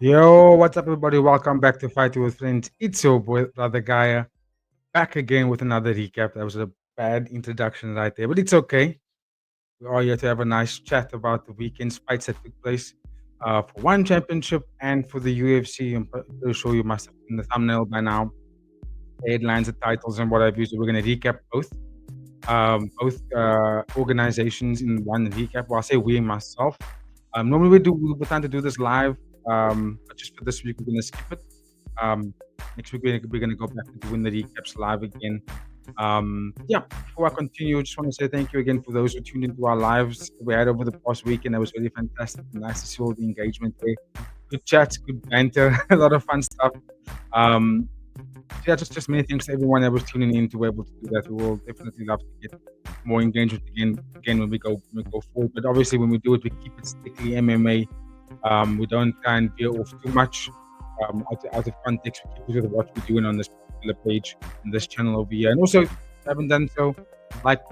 Yo, what's up, everybody? Welcome back to Fighting with Friends. It's your boy, Brother Gaia, back again with another recap. That was a bad introduction right there, but it's okay. We're all here to have a nice chat about the weekend's fights that took place for one championship and for the UFC. I'm pretty sure you must have seen the thumbnail by now. The headlines, the titles, and what have you. So we're going to recap both organizations in one recap. Well, I say we, myself. Normally we plan to do this live, but just for this week we're gonna skip it. Um, Next week we're gonna go back to doing the recaps live again. Yeah, before I continue, just want to say thank you again for those who tuned into our lives we had over the past weekend. That was really fantastic. Nice to see all the engagement there. Good chats, good banter, a lot of fun stuff. Um, yeah, just many thanks to everyone that was tuning in to be able to do that. We will definitely love to get more engagement again when we go forward. But obviously, when we do it, we keep it strictly MMA. We don't try and veer off too much out of context. We keep it with what we're doing on this particular page, on this channel over here. And also, if you haven't done so, like,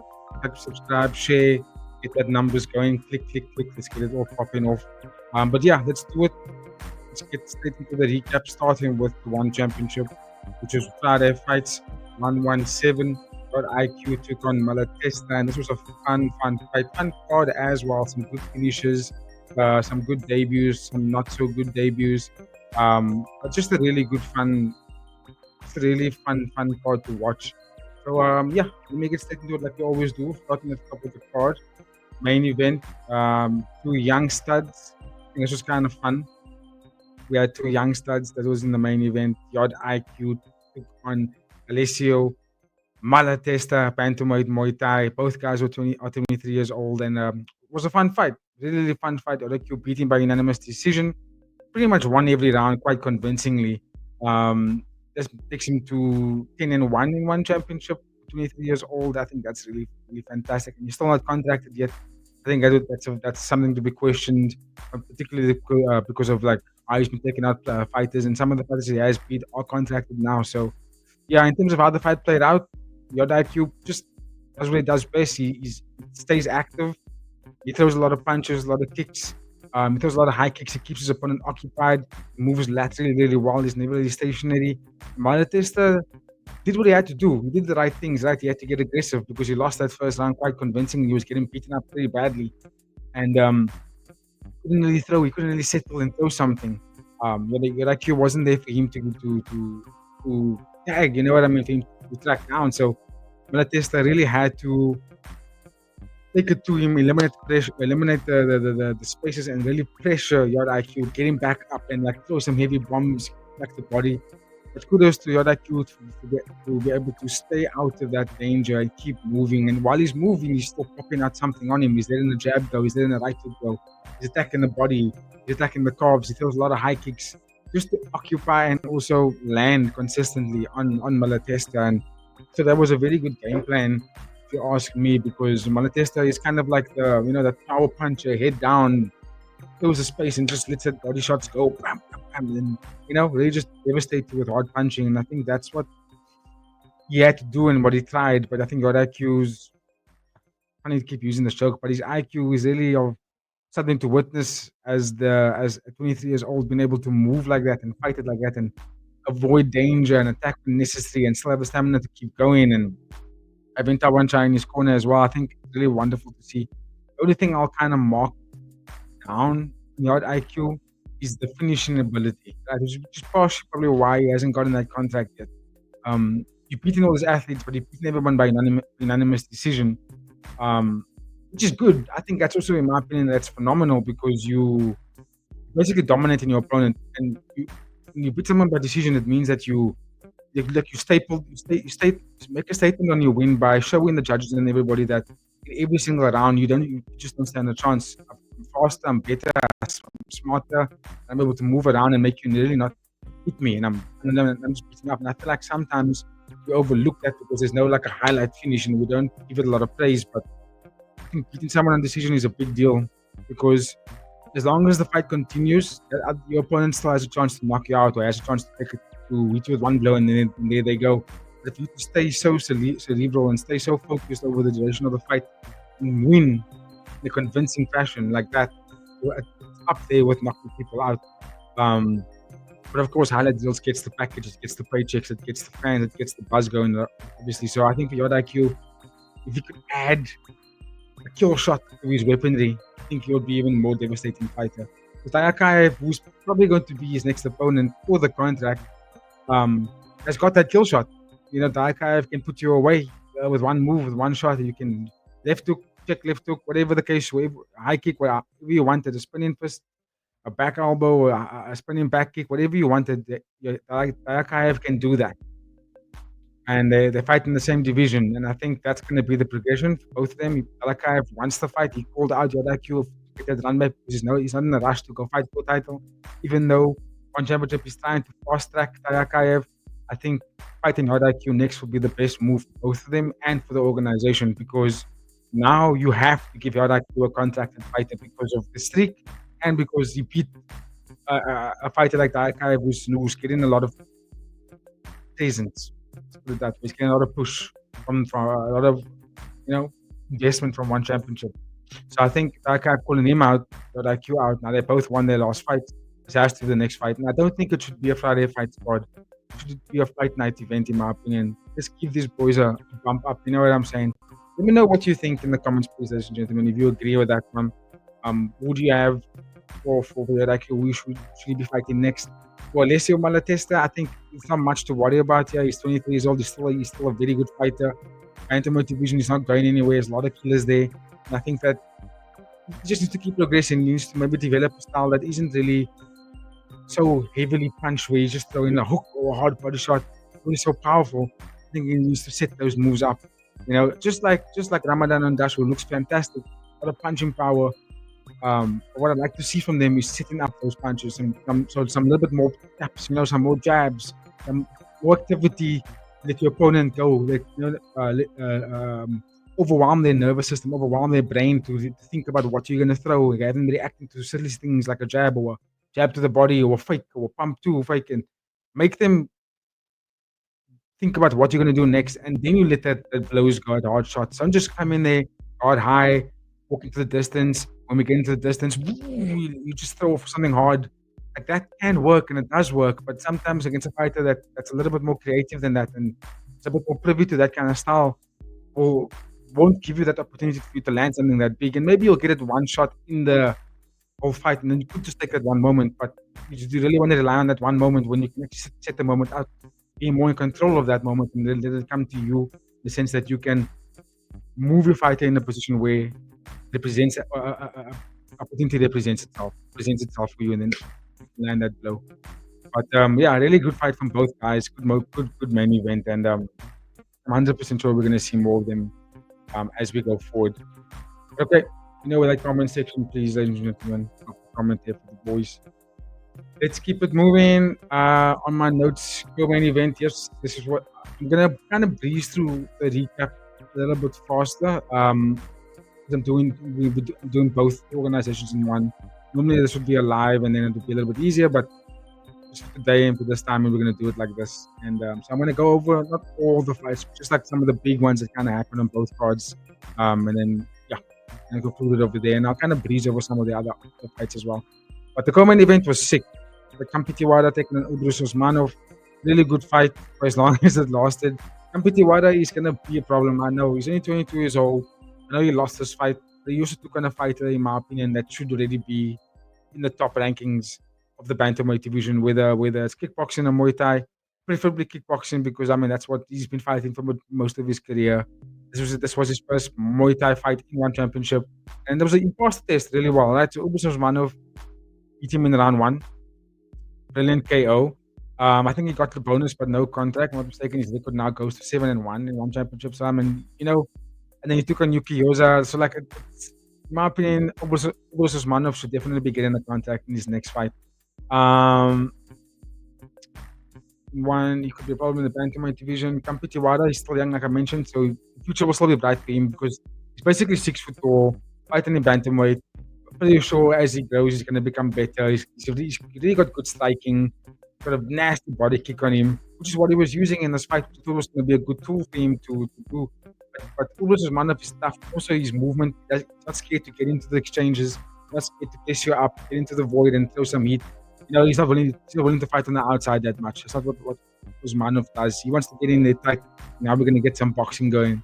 subscribe, share, get that numbers going. Click, click, click. Let's get it all popping off. But yeah, let's do it. Let's get straight into the recap, starting with the one championship, which was Friday fights 117. Yod-IQ took on Malatesta, and this was a fun fight, fun card as well. Some good finishes, some good debuts, some not so good debuts. But just a really good it's a really fun card to watch. So yeah, we make it straight into it like we always do, starting at the top of the card. Main event, two young studs. I think this was kind of fun. We had two young studs that was in the main event. Yod-IQ took on Alessio Malatesta, bantamweight Muay Thai. Both guys were 23 years old, and it was a fun fight. Really fun fight. Yod-IQ beat him by unanimous decision. Pretty much won every round quite convincingly. This takes him to 10-1 in one championship. 23 years old. I think that's really fantastic. And he's still not contracted yet. I think that's something to be questioned, particularly because of like how he's been taking out fighters, and some of the fighters he has beat are contracted now. So yeah, in terms of how the fight played out, Yod-IQ just does what he does best. He stays active. He throws a lot of punches, a lot of kicks. He throws a lot of high kicks. He keeps his opponent occupied. Moves laterally really well. He's never really stationary. Malatesta did what he had to do. He did the right things, right? He had to get aggressive because he lost that first round quite convincingly. He was getting beaten up pretty badly, and couldn't really throw. He couldn't really settle and throw something. Yod-IQ wasn't there for him to tag. You know what I mean? For him to track down. So Malatesta really had to take it to him, eliminate pressure, eliminate the spaces, and really pressure Yod-IQ, get him back up and like throw some heavy bombs back to the body. But kudos to Yod-IQ to be able to stay out of that danger and keep moving. And while he's moving, he's still popping out something on him. He's letting the jab go. He's letting the right hook go. He's attacking the body. He's attacking the calves. He throws a lot of high kicks just to occupy and also land consistently on Malatesta. And so that was a very good game plan, if you ask me, because Malatesta is kind of like that power puncher, head down, fills the space and just lets the body shots go, bam, bam, bam, and really just devastate you with hard punching. And I think that's what he had to do and what he tried. But I think Yod-IQ's, I need to keep using this joke, but his IQ is really of something to witness as 23 years old, being able to move like that and fight it like that and avoid danger and attack when necessary and still have the stamina to keep going. And having Tawancha in his corner as well, I think it's really wonderful to see. The only thing I'll kind of mark down in Yod-IQ is the finishing ability, right? Which is partially probably why he hasn't gotten that contract yet. You're beating all these athletes, but you're beating everyone by unanimous decision, which is good. I think that's also, in my opinion, that's phenomenal because you basically dominating your opponent, and when you beat someone by decision, it means that you make a statement on your win by showing the judges and everybody that in every single round you just don't stand a chance. I'm faster, I'm better, I'm smarter, I'm able to move around and make you really not hit me, and I'm just beating up. And I feel like sometimes we overlook that because there's no like a highlight finish and we don't give it a lot of praise. But I think beating someone on decision is a big deal because as long as the fight continues, your opponent still has a chance to knock you out or has a chance to hit you with one blow, and then there they go. But if you stay so cerebral and stay so focused over the duration of the fight and win in a convincing fashion like that, it's up there with knocking people out. Um, but of course, highlight deals gets the package, it gets the paychecks, it gets the fans, it gets the buzz going, obviously. So I think for Yod-IQ, if you could add a kill shot to his weaponry, I think he'll be even more devastating fighter. With Akayev, who's probably going to be his next opponent for the contract, has got that kill shot. Akayev can put you away with one move, with one shot. You can left hook, check left hook, whatever the case, high kick, whatever you wanted, a spinning fist, a back elbow, a spinning back kick, whatever you wanted. Akayev can do that. And they fight in the same division. And I think that's going to be the progression for both of them. Alakayev wants to fight. He called out Yod-IQ get that run back because he's not in a rush to go fight for title. Even though One Championship is trying to fast track Alakayev, I think fighting Yod-IQ next will be the best move for both of them and for the organization, because now you have to give Yod-IQ a contracted fighter because of the streak and because he beat a fighter like Alakayev who's getting a lot of presence. Let's put it that way. He's getting a lot of push from a lot of investment from One Championship. So I think Alakayev calling him out, Yod-IQ out. Now they both won their last fight. This has to be the next fight, and I don't think it should be a Friday fight squad. It should be a fight night event, in my opinion. Just give these boys a bump up. You know what I'm saying? Let me know what you think in the comments, please, ladies and gentlemen. If you agree with that one, who do you have for Yod-IQ? Who should he be fighting next? For Alessio Malatesta, I think it's not much to worry about here. He's 23 years old. He's still a very good fighter. Bantamweight division is not going anywhere. There's a lot of killers there. And I think that he just needs to keep progressing. He needs to maybe develop a style that isn't really so heavily punched, where he's just throwing a hook or a hard body shot. Really so powerful. I think he needs to set those moves up. Just like Ramadan and Dash, who looks fantastic. A lot of punching power. What I'd like to see from them is setting up those punches and some little bit more taps, some more jabs, some more activity. Let your opponent go. Overwhelm their nervous system, overwhelm their brain to think about what you're going to throw, rather than reacting to silly things like a jab or a jab to the body or a fake or a pump to fake, and make them think about what you're going to do next, and then you let that blows go at hard shots. Don't just come in there, guard high, walk into the distance. When we get into the distance, you just throw for something hard. Like that can work, and it does work, but sometimes against a fighter that's a little bit more creative than that, and it's a bit more privy to that kind of style, or won't give you that opportunity for you to land something that big. And maybe you'll get it one shot in the whole fight, and then you could just take that one moment. But you really want to rely on that one moment when you can actually set the moment out, be more in control of that moment, and then let it come to you in the sense that you can move your fighter in a position where represents opportunity presents itself for you, and then land that blow. But really good fight from both guys. Good main event, and I'm 100% sure we're going to see more of them as we go forward. Okay, with that comment section, please, ladies and gentlemen, comment there for the boys. Let's keep it moving. On my notes, go main event. Yes, this is what I'm gonna kind of breeze through the recap a little bit faster. I'm doing both organizations in one. Normally this would be a live, and then it would be a little bit easier, but just for today and for this time, we're going to do it like this. And so I'm going to go over not all the fights, just like some of the big ones that kind of happen on both cards. And then and go through it over there, and I'll kind of breeze over some of the other fights as well. But the co-main event was sick. The Kampitiwada taking on Udrus Usmanov. Really good fight for as long as it lasted. Kampitiwada is going to be a problem. I know he's only 22 years old. I know he lost this fight. They used to kind of fighter, in my opinion, that should already be in the top rankings of the bantamweight division, whether it's kickboxing or Muay Thai, preferably kickboxing, because that's what he's been fighting for most of his career. This was his first Muay Thai fight in one championship, and there was an imposter test really well, right? So Udrus Usmanov beat him in round 1, brilliant KO. I think he got the bonus, but no contract. I'm not mistaken, his record now goes to 7-1 in one championship. So and then he took on Yuki Yoza. So, in my opinion, Udrus Usmanov should definitely be getting a contract in his next fight. He could be a problem in the bantamweight division. Kampitiwada, he's still young, like I mentioned, so the future will still be bright for him because he's basically 6 foot tall, fighting in bantamweight. Pretty sure as he grows, he's going to become better. He's really got good striking, got a nasty body kick on him, which is what he was using in this fight. It was going to be a good tool for him to do. But Udrus Usmanov is tough. Also, his movement, he's not scared to get into the exchanges, not scared to press you up, get into the void and throw some heat. He's not willing to fight on the outside that much. That's not what Usmanov does. He wants to get in there tight. Now we're gonna get some boxing going.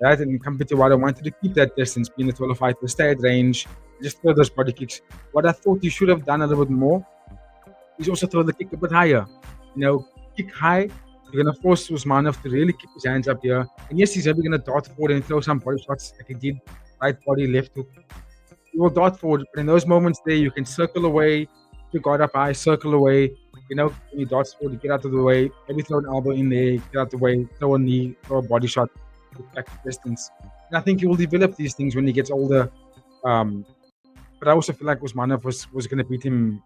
Right? And Kampetuwada wanted to keep that distance, being a taller fighter, stay at range, just throw those body kicks. What I thought he should have done a little bit more is also throw the kick a bit higher. Kick high. You're gonna force Usmanov to really keep his hands up here. And yes, he's probably gonna dart forward and throw some body shots like he did, right body, left hook. He will dart forward, but in those moments there, you can circle away, you guard up high, circle away. When you dart forward, you get out of the way, maybe throw an elbow in there, get out of the way, throw a knee, throw a body shot, get back to distance. And I think he will develop these things when he gets older. But I also feel like Usmanov was going to beat him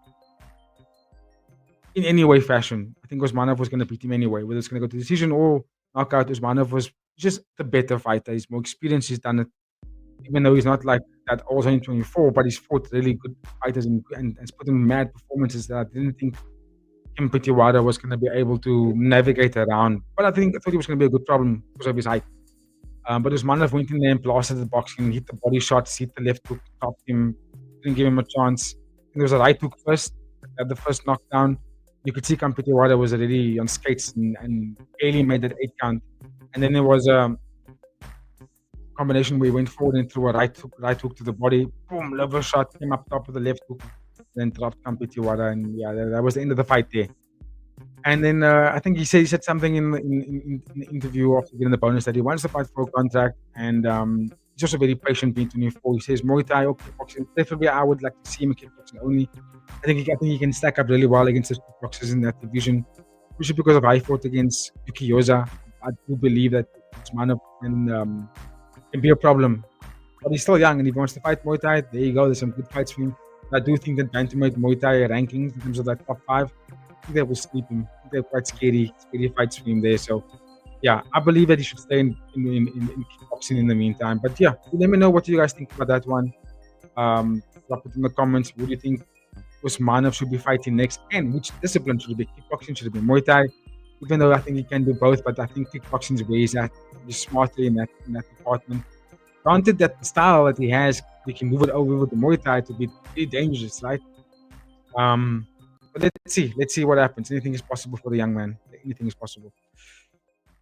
in any way, fashion. I think Usmanov was going to beat him anyway, whether it's going to go to decision or knockout. Usmanov was just the better fighter. He's more experienced. He's done it, even though he's not like that old, only 24, but he's fought really good fighters and has put in mad performances that I didn't think Petr was going to be able to navigate around. But I thought he was going to be a good problem because of his height. But Usmanov went in there and blasted the boxing, hit the body shots, hit the left hook, stopped him, didn't give him a chance. There was a right hook first, at the first knockdown. You could see Petr was already on skates and barely made that 8 count. And then there was a combination where he went forward and threw a right hook to the body. Boom, liver shot, came up top of the left hook, then dropped Petr, and yeah, that was the end of the fight there. And then I think he said something in the interview after getting the bonus that he wants to fight for a contract, and he's also very patient, being 24. He says Muay Thai or kickboxing. Preferably, I would like to see him in kickboxing only. I think he can stack up really well against the kickboxers in that division, especially because of how he fought against Yuki Yoza. I do believe that Usmanov can be a problem, but he's still young and if he wants to fight Muay Thai, there you go. There's some good fights for him. I do think that bantamweight Muay Thai rankings in terms of that top 5, I think they will sleep him. They're quite scary fights for him there. So, yeah, I believe that he should stay in kickboxing in the meantime. But yeah, let me know what you guys think about that one. Drop it in the comments. What do you think Usmanov should be fighting next? And which discipline should it be? Kickboxing, should it be Muay Thai? Even though I think he can do both, but I think kickboxing is where he's at. He's smarter in that department. Granted that the style that he has, we can move it over with the Muay Thai to be pretty dangerous, right? But let's see what happens. Anything is possible for the young man. Anything is possible.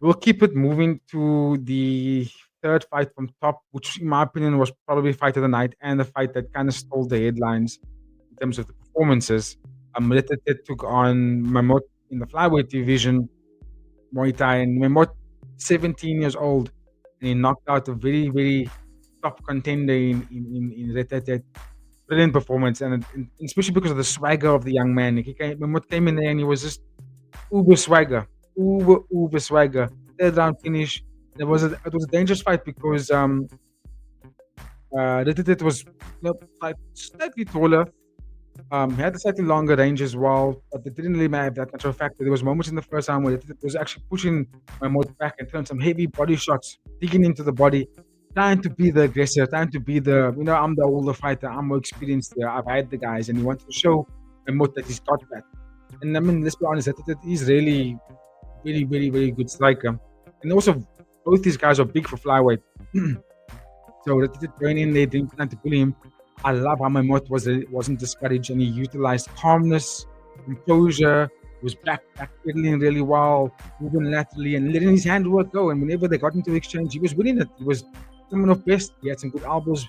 We'll keep it moving to the third fight from top, which in my opinion was probably fight of the night and the fight that kind of stole the headlines in terms of the performances. Malatesta took on Mamot in the flyweight division, Muay Thai, and Mamot, 17 years old, and he knocked out a very, very top contender in Retetet. Brilliant performance, and especially because of the swagger of the young man. Mamot came in there and he was just uber swagger. Third round finish. It was a dangerous fight because Retetet was slightly taller. He had a slightly longer range as well, but it didn't really have that much of a factor. There was moments in the first round where it was actually pushing Mamot back and throwing some heavy body shots, digging into the body, trying to be the aggressor, trying to be the, I'm the older fighter, I'm more experienced there, I've had the guys, and he wanted to show Mamot that he's got that. And I mean, let's be honest, he's really very, very, very good striker. And also, both these guys are big for flyweight. So Retetet going in there, didn't plan to bully him. I love how Mamot wasn't discouraged and he utilized calmness, composure, was backpedaling really well, moving laterally and letting his handwork go. And whenever they got into the exchange, he was winning it. He was someone of best. He had some good elbows,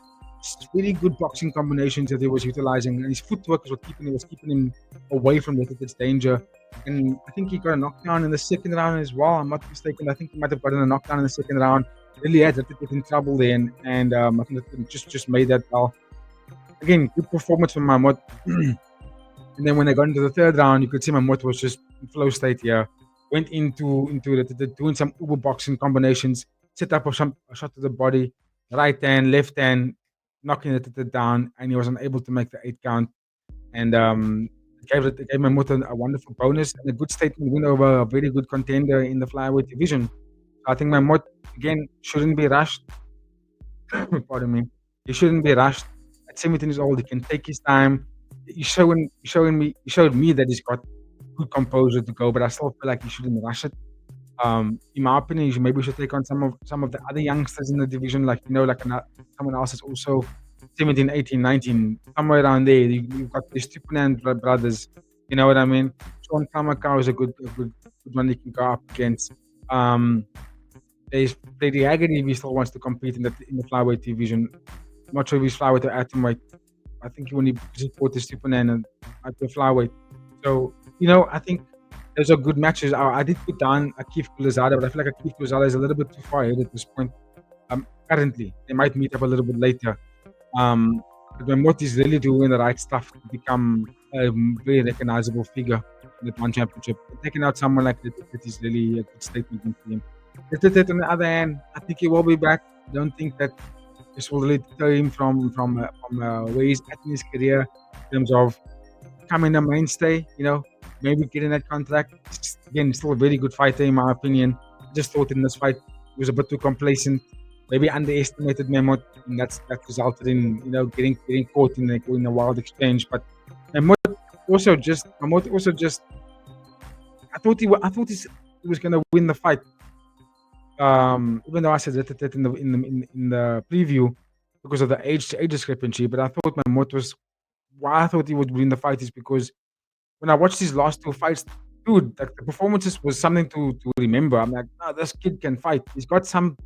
really good boxing combinations that he was utilizing. And his footwork was keeping him away from Retetet's danger. And I think he got a knockdown in the second round as well. I'm not mistaken. I think he might have gotten a knockdown in the second round. Really had Retetet in trouble then. And I think that just made that well. Again, good performance from Mamot. And then when they got into the third round, you could see Mamot was just in flow state here. Went into doing some uber boxing combinations, set up a shot to the body, right hand, left hand, knocking it down, and he was unable to make the 8 count. And gave Mamot a wonderful bonus and a good statement win over a very good contender in the flyweight division. I think Mamot, again, shouldn't be rushed. Pardon me. He shouldn't be rushed. At 17 years old, he can take his time. He showed me that he's got good composure to go, but I still feel like he shouldn't rush it. In my opinion, maybe should take on some of the other youngsters in the division, like someone else is also 17, 18, 19, somewhere around there. You've got the Stupinan brothers. You know what I mean? Sean Kamakau is good one he can go up against. Um, there's Freddie Haggerty if he still wants to compete in the flyweight division. I'm not sure if he's flyweight or atomweight. I think he only fought the Superman at the flyweight. So, I think those are good matches. I did put down Akif Kulazada, but I feel like Akif Kulazada is a little bit too far ahead at this point. Currently, they might meet up a little bit later. But when Moti's really doing the right stuff to become a very recognizable figure in that one championship, taking out someone like that is really a good statement for him. On the other hand, I think he will be back. I don't think that this will really deter him from where he's at in his career in terms of becoming a mainstay. Maybe getting that contract. Again, still a very good fighter in my opinion. I just thought in this fight he was a bit too complacent. Maybe underestimated Mehmet, and that resulted in getting caught in a wild exchange. But Mehmet also just I thought he was gonna win the fight. Even though I said that in the preview because of the age discrepancy, but I thought Mehmet was why I thought he would win the fight is because when I watched his last two fights, dude, like the performances was something to remember. I'm like, no, this kid can fight. He's got some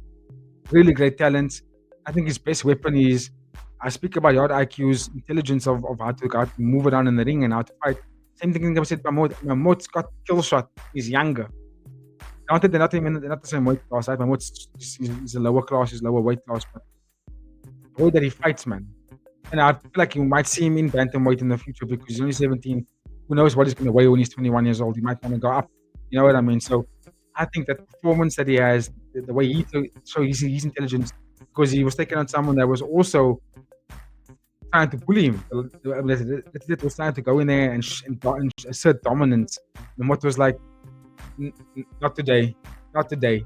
really great talents. I think his best weapon is I speak about Yod-IQ's intelligence of how to move around in the ring and how to fight. Same thing I said about Mahmoud. Mahmoud's got kill shot. He's younger. Granted, they're not the same weight class, right? Mahmoud's he's a lower class, he's lower weight class, but the way that he fights, man. And I feel like you might see him in bantamweight in the future because he's only 17. Who knows what he's going to weigh when he's 21 years old? He might want to go up. You know what I mean? So I think that performance that he has, the way he shows his intelligence, because he was taking on someone that was also trying to bully him. That was trying to go in there and assert dominance. And what was like, not today, not today.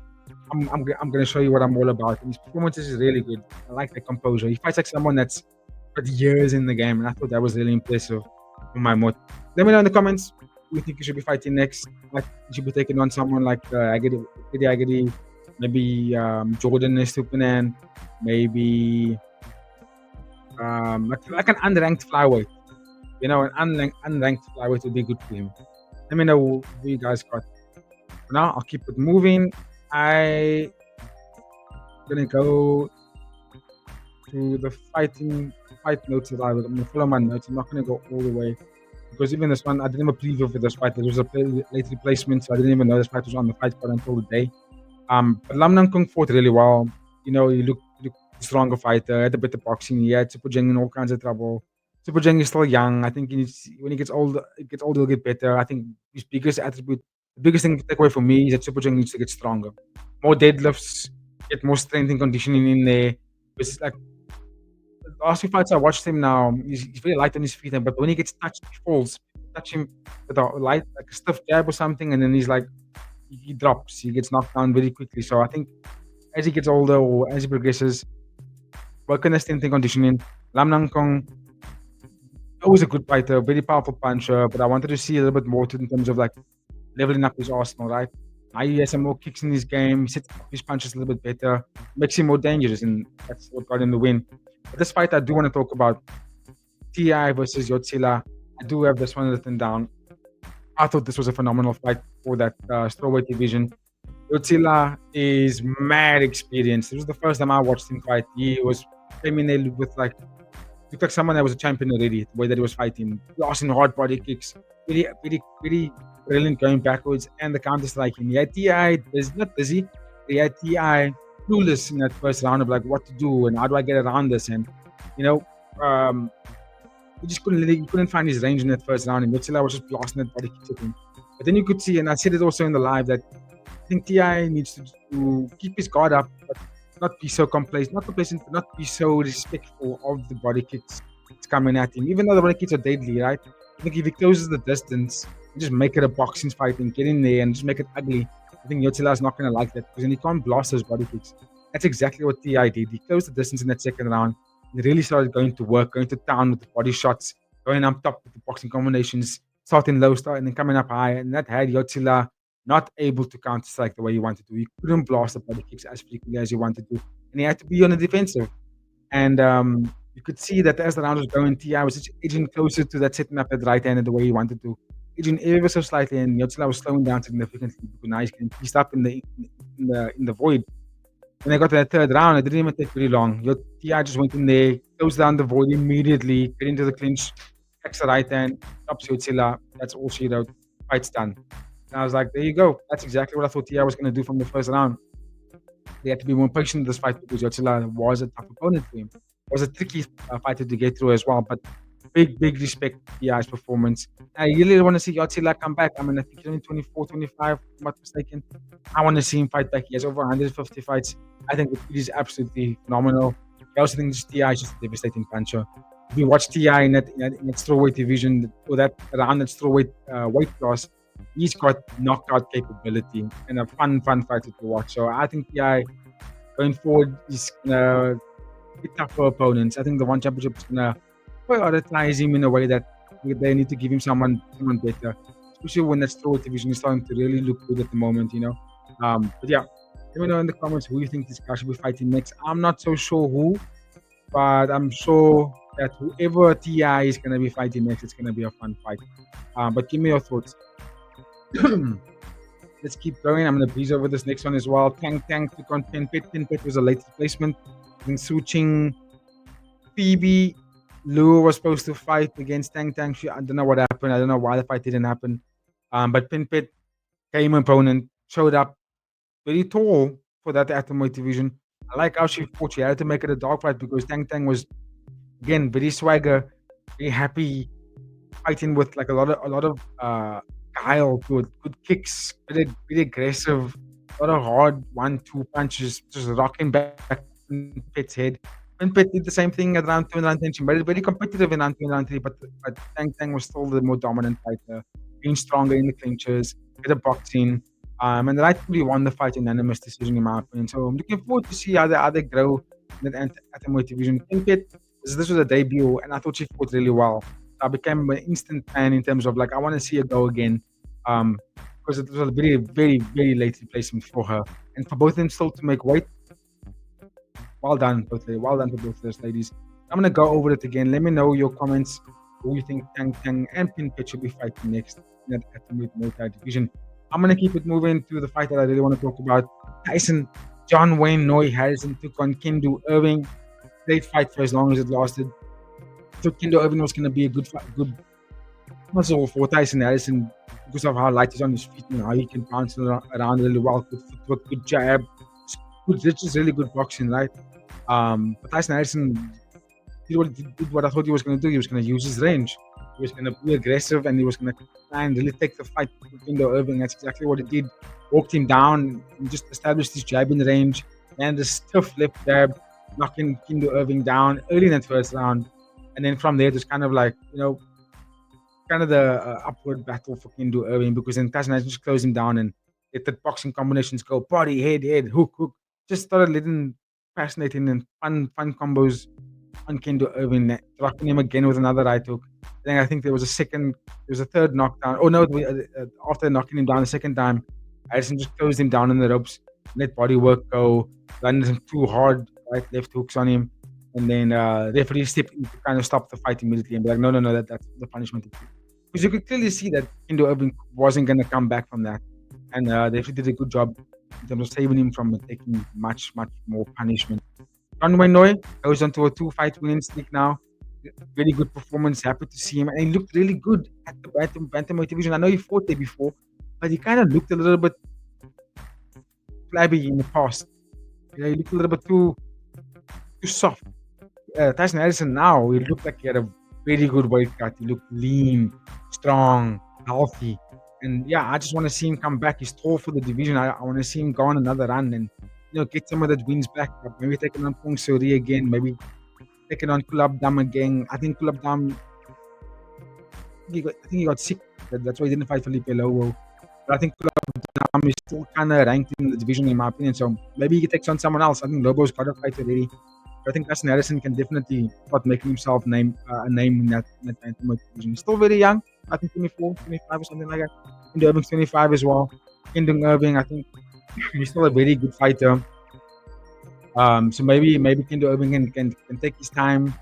I'm going to show you what I'm all about. And his performance is really good. I like the composure. He fights like someone that's got years in the game, and I thought that was really impressive from my mod. Let me know in the comments who you think you should be fighting next. Like you should be taking on someone like Agadi, maybe Jordan Estupinan, maybe like an unranked flyweight. An unranked flyweight would be good for him. Let me know who you guys got. For now, I'll keep it moving. I'm gonna go to the fight notes that I'm gonna follow my notes. I'm not gonna go all the way because even this one, I didn't have a preview for this fight. There was a late replacement, so I didn't even know this fight was on the fight card until the day. But Lam Nang Kung fought really well. He looked stronger fighter, had a bit of boxing. He had Super Jeng in all kinds of trouble. Super Jeng is still young. I think when he gets older, he'll get better. I think his biggest attribute, the biggest thing to take away from me is that Super Jeng needs to get stronger. More deadlifts, get more strength and conditioning in there. It's like the last few fights I watched him now, he's very light on his feet, but when he gets touched, he falls. Touch him with a light, like a stiff jab or something, and then he's like, he drops. He gets knocked down very quickly. So I think as he gets older or as he progresses, work on the strength and conditioning. Lam Nang Kong, always a good fighter, very powerful puncher, but I wanted to see a little bit more in terms of like leveling up his arsenal, right? Now he has some more kicks in his game. He sets up his punches a little bit better, makes him more dangerous, and that's what got him the win. But this fight, I do want to talk about Ti versus Yotzila. I do have this one written down. I thought this was a phenomenal fight for that strawweight division. Yotzila is mad experienced. This was the first time I watched him fight. He came in there with looked like someone that was a champion already. The way that he was fighting, lasting hard body kicks, really, really, really brilliant going backwards, and the counter striking. He had Ti not busy. He had Ti clueless in that first round of like what to do and how do I get around this, and he just couldn't find his range in that first round, and Yotzila was just blasting that body kick at him. But then you could see, and I said it also in the live, that I think Ti needs to keep his guard up, but not be so complacent, but not be so respectful of the body kicks that's coming at him. Even though the body kicks are deadly, right? I think if he closes the distance, just make it a boxing fight and get in there and just make it ugly, I think Yotzila is not going to like that because then he can't blast those body kicks. That's exactly what Ti did. He closed the distance in that second round. He really started going to work, going to town with the body shots, going up top with the boxing combinations, starting low, and then coming up high. And that had Yotzila not able to counter-strike the way he wanted to. He couldn't blast the body kicks as frequently as he wanted to. And he had to be on the defensive. And you could see that as the round was going, Ti was just edging closer to that setting up at right hand the way he wanted to. edging ever so slightly, and Yotzila was slowing down significantly because now he's getting pieced up in the void. When they got to that third round, it didn't even take very long. Your TI just went in there, closed down the void immediately, get into the clinch, cracks the right hand, stops Yotzila. That's all she wrote. Fight's done. And I was like, there you go. That's exactly what I thought TI was going to do from the first round. They had to be more patient in this fight because Yotzila was a tough opponent for him. It was a tricky fighter to get through as well, but big respect to TI's performance. I really want to see Yotzila come back. I mean, I think he's only 24, 25, if I'm not mistaken. I want to see him fight back. He has over 150 fights. I think the kid is absolutely phenomenal. I also think TI is just a devastating puncher. If you watch TI in that strawweight division, or that around that strawweight weight class, he's got knockout capability and a fun fighter to watch. So I think TI going forward is gonna be tough for opponents. I think the one championship is gonna prioritize him in a way that they need to give him someone better, especially when that strawweight division is starting to really look good at the moment. But yeah. Let me know in the comments who you think this guy should be fighting next. I'm not so sure who, but I'm sure that whoever TI is going to be fighting next, it's going to be a fun fight. But give me your thoughts. Let's keep going. I'm going to breeze over this next one as well. Tang took on Pinpit. Pinpit was a late replacement. Then Suching, Phoebe, Lu was supposed to fight against Tang. I don't know what happened. I don't know why the fight didn't happen. But Pinpit came opponent, showed up. Very tall for that atomweight division. I like how she fought. She had to make it a dog fight because Tang was, again, very swagger, very happy, fighting with like a lot of guile to it, good kicks, very aggressive, a lot of hard 1-2 punches, just rocking back in Pitt's head. And Pitt did the same thing at round 2 and round 10. She made it very competitive in round 2 and round 3, but Tang was still the more dominant fighter, being stronger in the clinches, better boxing. And rightfully won the fight unanimous decision in my opinion. So I'm looking forward to see how they grow in that atomweight division. Pinpit, this was a debut, and I thought she fought really well. I became an instant fan in terms of like I want to see her go again, because it was a very late replacement for her, and for both of them still to make weight. Well done, both ladies. Well done to both those ladies. I'm gonna go over it again. Let me know your comments. Who you think Tang and Pinpit should be fighting next in that atomweight Muay division. I'm going to keep it moving to the fight that I really want to talk about. Tyson, John Wayne Noy Harrison took on Kendo Irving. Great fight for as long as it lasted. I thought Kendo Irving was going to be a good muscle for Tyson Harrison because of how light he's on his feet and how he can bounce around really well. Good footwork, good jab. It's just really good boxing, right? But Tyson Harrison did what I thought he was going to do. He was going to use his range. He was going to be aggressive and he was going to try and really take the fight to Kendo Irving. That's exactly what he did. Walked him down and just established his jab in the range and a stiff left jab, knocking Kendo Irving down early in that first round. And then from there, it was kind of like, kind of the upward battle for Kendo Irving because then Tyson just closed him down and let the boxing combinations go. Body, head, hook. Just started letting fascinating and fun combos on Kendo Irving, rocking him again with another right hook. Then I think there was a third knockdown. Oh no, after knocking him down the second time, Harrison just closed him down in the ropes, let body work go, landed two hard left hooks on him, and then referee stepped in to kind of stop the fight immediately and be like, no, that's the punishment. Because you could clearly see that Kendo Irving wasn't going to come back from that, and they did a good job in terms of saving him from taking much more punishment. John Wayne Noy goes on to a 2-fight winning streak now. Really good performance. Happy to see him. And he looked really good at the bantamweight division. I know he fought there before, but he kind of looked a little bit flabby in the past. He looked a little bit too soft. Tyson Harrison now, he looked like he had a very good weight cut. He looked lean, strong, healthy. And yeah, I just want to see him come back. He's tall for the division. I want to see him go on another run and get some of that wins back. Maybe taking on Pong Suri again. Maybe taking on Kulab Dam again. I think Kulab Dam, he got sick. That's why he didn't fight Felipe Lobo. But I think Kulab Dam is still kind of ranked in the division in my opinion. So maybe he takes on someone else. I think Lobo's got a fight already. But I think Tyson Harrison can definitely start making himself a name in that bantamweight division. He's still very young. I think 24, 25 or something like that. Kendo Irving's 25 as well. Kendo Irving, I think he's still a very good fighter. So maybe Kendo Irving can take his time.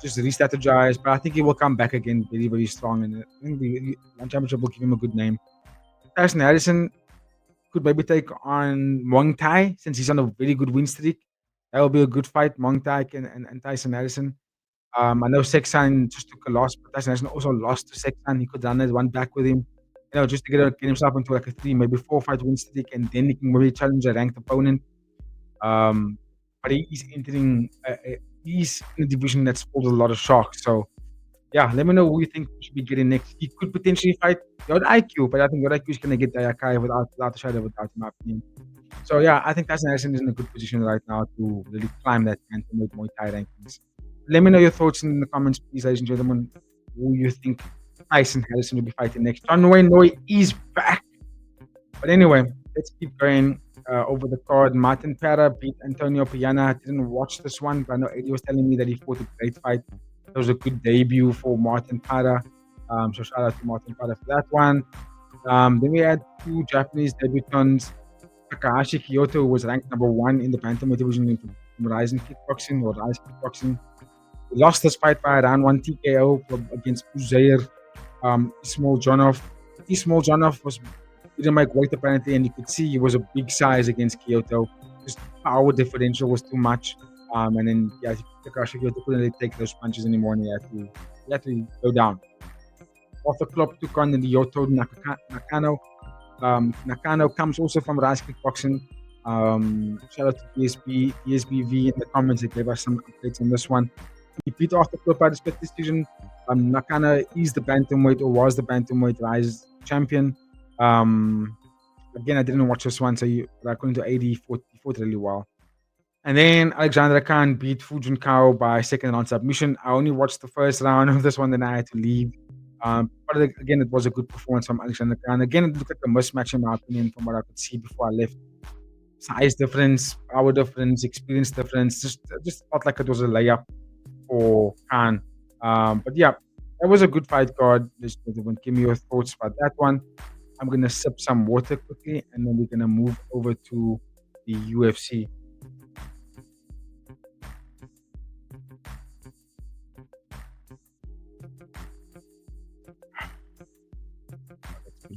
Just re-strategize. But I think he will come back again very, very strong. And I think the One Championship will give him a good name. Tyson Harrison could maybe take on Muay Thai since he's on a very good win streak. That will be a good fight, Muay Thai and Tyson Harrison. I know Sexan just took a loss, but Tyson Harrison also lost to Sexan. He could run that one back with him, just to get himself into like a 3, maybe 4 fight win streak, and then he can maybe challenge a ranked opponent. But he's entering, he's in a division that's full of a lot of sharks. So, yeah, let me know who you think we should be getting next. He could potentially fight Yod-IQ, but I think Yod-IQ is going to get Dayakai without a shadow of a doubt, in my opinion. So, yeah, I think Tyson Harrison is in a good position right now to really climb that bantamweight Muay Thai rankings. Let me know your thoughts in the comments, please, ladies and gentlemen, who you think Tyson Harrison will be fighting next. John Wayne Noy is back. But anyway, let's keep going over the card. Martin Para beat Antonio Piana. I didn't watch this one, but I know Eddie was telling me that he fought a great fight. It was a good debut for Martin Para. So shout out to Martin Para for that one. Then we had 2 Japanese debutants. Takahashi Kyoto was ranked number 1 in the bantamweight division in Rise Kickboxing. He lost this fight by round 1 TKO against Uzair Ismailjonov. Ismailjonov didn't make weight apparently, and you could see he was a big size against Kyoto. Just power differential was too much. And then Takashi Kyoto couldn't really take those punches anymore, and he had to go down. Arthur Klopp took on the Lyoto Nakano. Nakano comes also from Rise Kickboxing. Shout out to ESBV in the comments. They gave us some updates on this one. He beat Arthur Klopp by the split decision. Nakano is the bantamweight, or was the bantamweight Rise champion. Again, I didn't watch this one, so according to AD, he fought really well. And then Alexander Khan beat Fujin Kao by second round submission. I only watched the first round of this one, then I had to leave. But again, it was a good performance from Alexander Khan. Again, it looked like a mismatch in my opinion from what I could see before I left. Size difference, power difference, experience difference. Just felt like it was a layup for Khan. But yeah, that was a good fight card. Give me your thoughts about that one. I'm going to sip some water quickly, and then we're going to move over to the UFC.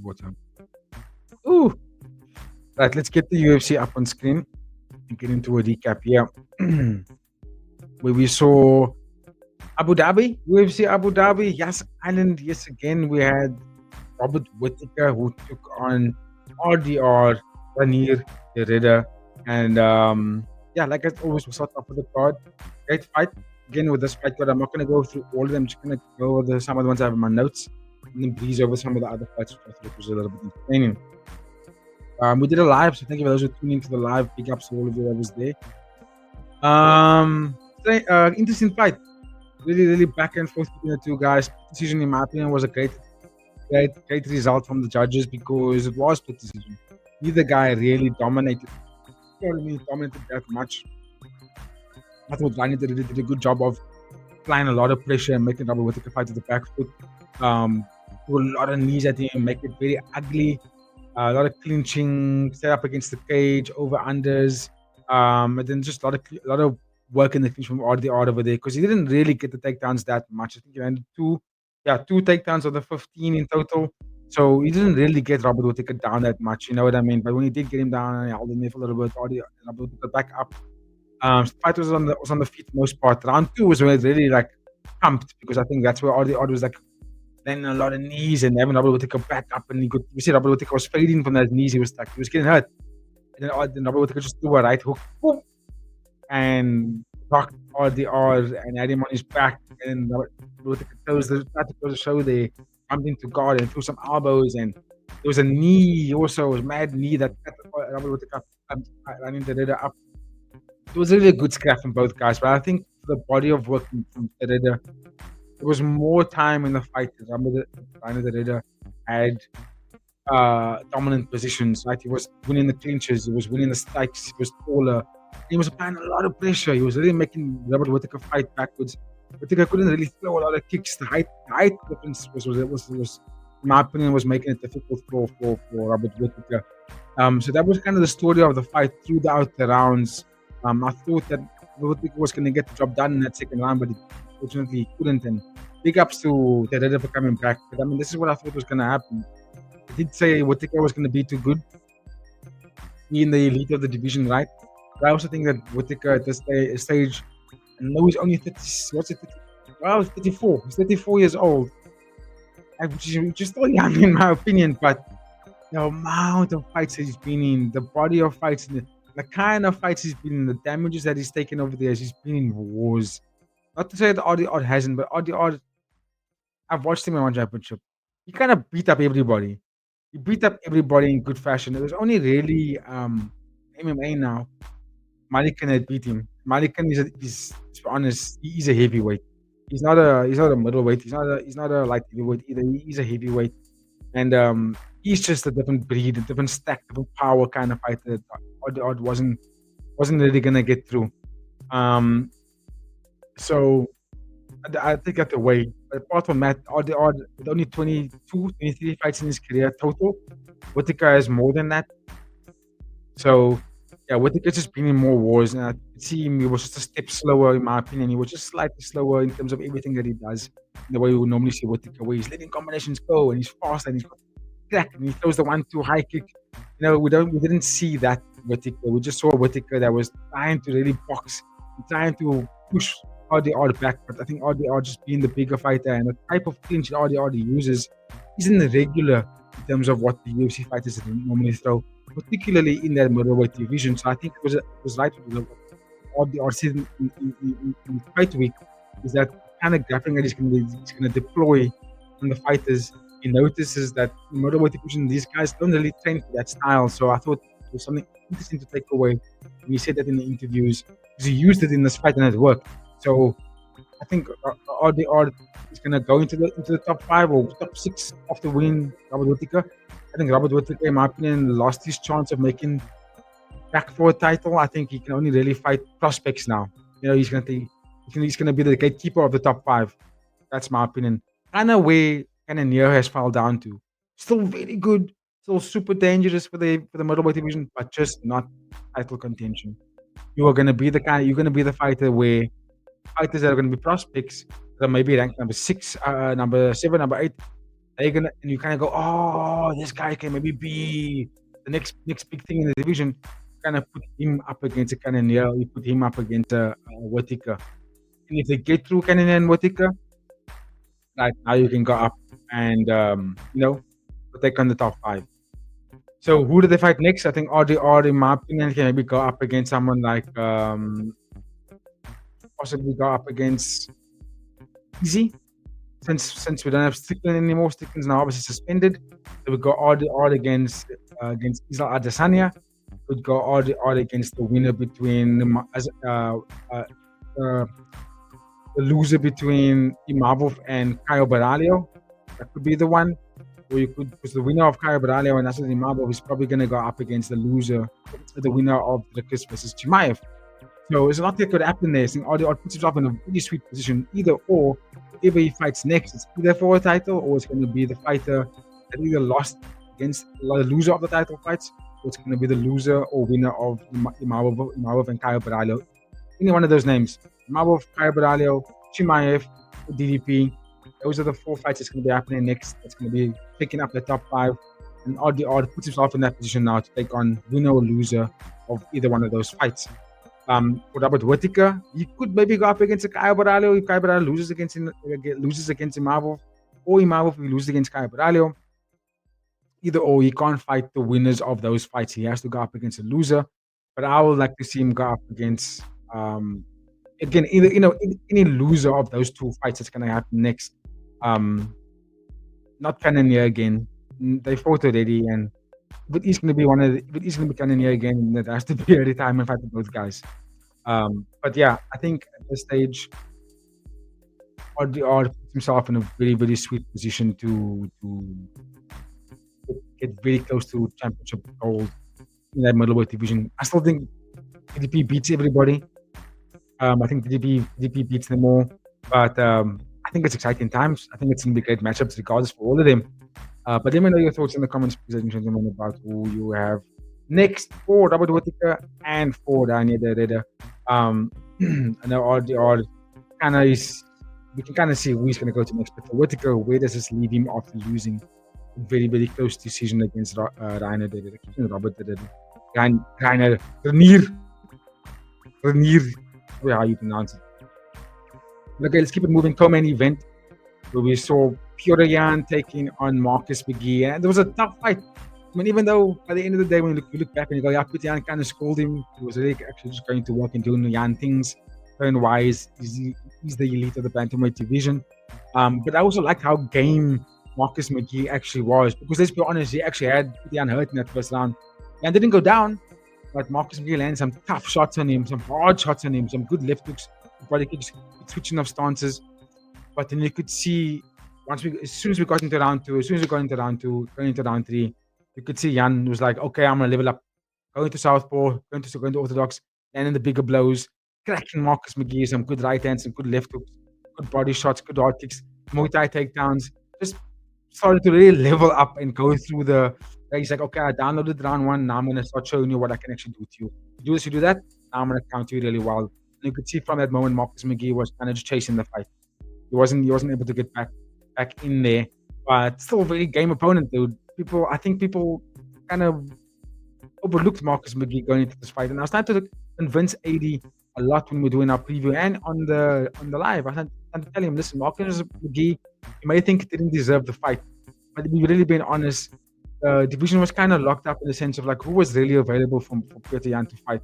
Water. Ooh. Right, let's get the UFC up on screen and get into a recap here. Where we saw Abu Dhabi, UFC Abu Dhabi, Yas Island. Yes, again, we had Robert Whittaker, who took on RDR, Reinier De Ridder. And like I always, we'll start off with the card. Great fight. Again, with this fight card, I'm not going to go through all of them. I'm just going to go over some of the ones I have in my notes, and then breeze over some of the other fights, which I thought was a little bit entertaining. We did a live, so thank you for those who tuned into the live. Big ups to all of you that was there. Interesting fight. Really, really back and forth between the two guys. Decision, in my opinion, was a great result from the judges because it was split decision. Neither guy really dominated. Dominated that much. I thought Reinier did a good job of applying a lot of pressure and making Robert Whittaker fight to the back foot. Threw a lot of knees at him, make it very ugly. A lot of clinching, set up against the cage, over unders, and then just a lot of work in the clinch from RDR over there because he didn't really get the takedowns that much. I think he landed two takedowns of the 15 in total. So he didn't really get Robert Whittaker down that much, you know what I mean? But when he did get him down, he held him there for a little bit. Robert Whittaker back up. The fight was on the feet for the most part. Round 2 was where it really like pumped because I think that's where RDR was like landing a lot of knees and having Robert Whittaker back up, and you see Robert Whittaker was fading from those knees. He was getting hurt, and then Robert Whittaker just threw a right hook, boom, and knocked RDR and had him on his back. And then Robert Whittaker tried to close the show there, bumped into guard and threw some elbows, and there was a knee also, a mad knee that cut Robert Whittaker running the Ridder up. It was really a good scrap from both guys, but I think for the body of work from the Ridder, there was more time in the fight. Reinier De Ridder had dominant positions, right? He was winning the clinches, he was winning the strikes, he was taller. He was applying a lot of pressure. He was really making Robert Whittaker fight backwards. Whittaker couldn't really throw a lot of kicks. The height difference was in my opinion, was making it difficult for Robert Whittaker. So that was kind of the story of the fight throughout the rounds. I thought that Whittaker was going to get the job done in that second round, but unfortunately he couldn't. And big ups to De Ridder for coming back. But I mean, this is what I thought was going to happen. I did say Whittaker was going to be too good, be in the elite of the division, right? But I also think that Whittaker at this stage, and though he's only 30, what's it? Well, he's 34. He's 34 years old, which is still young in my opinion. But the amount of fights he's been in, the body of fights, the kind of fights he's been in, the damages that he's taken over there, he's been in wars. Not to say that Odd hasn't, but Odd, I've watched him in one championship. He kind of beat up everybody. He beat up everybody in good fashion. It was only really MMA now. Malikan had beat him. Malikan is to be honest, he's a heavyweight. He's not a middleweight. He's not a light heavyweight either. He's a heavyweight, and he's just a different breed, a different stack, different power kind of fighter that Odd wasn't really gonna get through. So I think that's the way. But apart from that, Odd with only 22, 23 fights in his career total. Whittaker has more than that. So yeah, Whittaker's just been in more wars, and I could see him. He was just a step slower, in my opinion. He was just slightly slower in terms of everything that he does. The way we would normally see Whittaker, where he's letting combinations go, and he's fast, and he's got crack, and he throws the 1-2 high kick. We didn't see that Whittaker. We just saw Whittaker that was trying to really box, trying to push Odd back. But I think Odd just being the bigger fighter, and the type of clinch that Odd uses isn't regular in terms of what the UFC fighters normally throw, particularly in that middleweight division. So I think it was right with Odd said in fight week, is that kind of grappling that he's going to deploy on the fighters. He notices that in middleweight division, these guys don't really train for that style. So I thought it was something interesting to take away. And he said that in the interviews, because he used it in this fight and it worked. So I think Odd is going to go into the top 5 or top 6 after winning Robert Whittaker. I think Robert Whittaker, in my opinion, lost his chance of making back for a title. I think he can only really fight prospects now. He's going to be the gatekeeper of the top 5. That's my opinion. Kind of where Reinier has fallen down to. Still very good, still super dangerous for the middleweight division, but just not title contention. You're going to be the fighter where fighters that are going to be prospects that are maybe ranked number 6, number 7, number 8. And you kind of go, oh, this guy can maybe be the next big thing in the division. Kind of put him up against a Reinier. You put him up against a Whittaker. And if they get through Reinier and Whittaker, right now you can go up and take on the top 5. So who do they fight next? I think Odd, in my opinion, can maybe go up against someone like possibly go up against Easy. Since we don't have Strickland anymore, Strickland's now obviously suspended. So we go Odd against Isla Adesanya. Would go Odd against the winner between the loser between Imavov and Caio Baralho. That could be the one. Or you could, because the winner of Caio Baralho and Nasser Imavov is probably going to go up against the winner of Dricus versus Chimaev. So there's a lot that could happen there. So Odd puts himself in a really sweet position. Either or, whoever he fights next, it's either for a title or it's going to be the fighter that either lost against the loser of the title fights, or it's going to be the loser or winner of Imavov and Caio Baralho. Any one of those names. Imavov, Caio Baralho, Chimaev, DDP. Those are the 4 fights that's going to be happening next. That's going to be picking up the top 5. And Odd puts himself in that position now to take on winner or loser of either one of those fights. For Robert Whittaker, he could maybe go up against Caio Baralho if Caio Baralho loses against Imavov, or Imavov if he loses against Caio Baralho. Either or, he can't fight the winners of those fights. He has to go up against a loser. But I would like to see him go up against again either any loser of those 2 fights that's going to happen next. Not Reinier again. They fought already, but he's going to be Reinier again. That has to be a retirement fight for both guys. But yeah, I think at this stage, Odd puts himself in a very, very sweet position to get very close to championship gold in that middleweight division. I still think DDP beats everybody. I think DDP beats them all, but I think it's exciting times. I think it's going to be great matchups regardless for all of them. But let me know your thoughts in the comments, please, ladies and gentlemen, about who you have next for Robert Whittaker and for Reinier De Ridder. I know are kind of we can kind of see who he's going to go to next. But for Whittaker, where does this leave him after losing a very, very close decision against Reinier De Ridder? Robert De Ridder. Reinier, how you pronounce it. Okay, let's keep it moving. Co-main event where we saw Petr Yan taking on Marcus McGhee, and there was a tough fight. I mean, even though by the end of the day, when you look back and you go, yeah, Petr Yan kind of scolded him. He was really actually just going to work and doing the Yan things, showing why he's the elite of the bantamweight division. But I also liked how game Marcus McGhee actually was, because let's be honest, he actually had Petr Yan hurt in that first round. Yan didn't go down, but Marcus McGhee landed some tough shots on him, some hard shots on him, some good left hooks, body kicks, switching of stances. But then you could see as soon as we got into round two, going into round three, you could see Yan was like, okay, I'm gonna level up, going to southpaw, going to orthodox, landing the bigger blows, cracking Marcus McGhee some good right hands, some good left hooks, good body shots, good hard kicks, Muay Thai takedowns. Just started to really level up and go through the. He's like, okay, I downloaded round one. Now I'm gonna start showing you what I can actually do to you. You do this, you do that. Now I'm gonna counter you really well. And you could see from that moment, Marcus McGhee was kind of just chasing the fight. He wasn't able to get back in there, but still a very game opponent, dude. I think people kind of overlooked Marcus McGhee going into this fight, and I was trying to convince AD a lot when we were doing our preview and on the live. I was trying to tell him, listen, Marcus McGhee, you may think he didn't deserve the fight, but we've really been honest. The division was kind of locked up in the sense of like who was really available for Petr Yan to fight.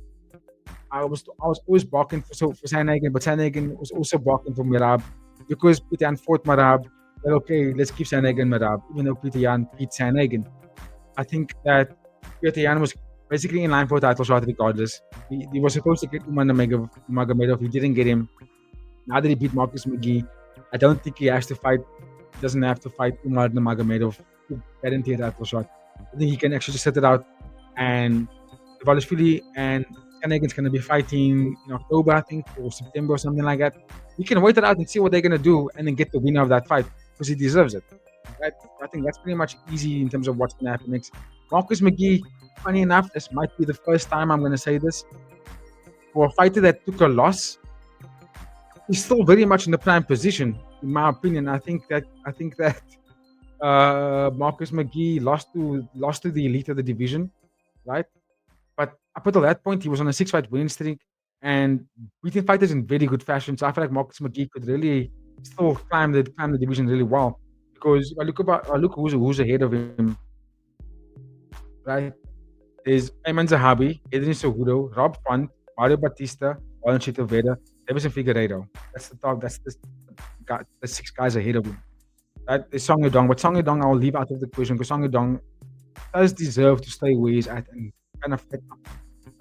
I was always barking for Sandhagen, but Sandhagen was also barking for Merab, because Petr Yan fought Merab. Well, okay, let's keep Sandhagen Merab, even though Petr Yan beat Sandhagen. I think that Petr Yan was basically in line for a title shot regardless. He was supposed to get Umar Nurmagomedov. He didn't get him. Now that he beat Marcus McGhee, I don't think he has to fight. He doesn't have to fight Umar Nurmagomedov to guarantee a title shot. I think he can actually just set it out. And Dvalishvili and Sandhagen's going to be fighting in October, I think, or September or something like that. You can wait it out and see what they're going to do and then get the winner of that fight, because he deserves it. Right? I think that's pretty much easy in terms of what's going to happen next. Marcus McGhee, funny enough, this might be the first time I'm going to say this. For a fighter that took a loss, he's still very much in the prime position, in my opinion. I think that Marcus McGhee lost to the elite of the division, right? But up until that point, he was on a 6-fight winning streak and beating fighters in very good fashion. So I feel like Marcus McGhee could really still climb the division really well. Because I look who's ahead of him, right? There's Ayman Zahabi, Edrin Cejudo, Rob Font, Mario Batista, Valentin Vera, Davison Figueiredo. That's the top. That's the 6 guys ahead of him. Right? There's Song Yudong, but Song Yudong I will leave out of the question, because Song Yudong does deserve to stay where he's at and kind of fit up,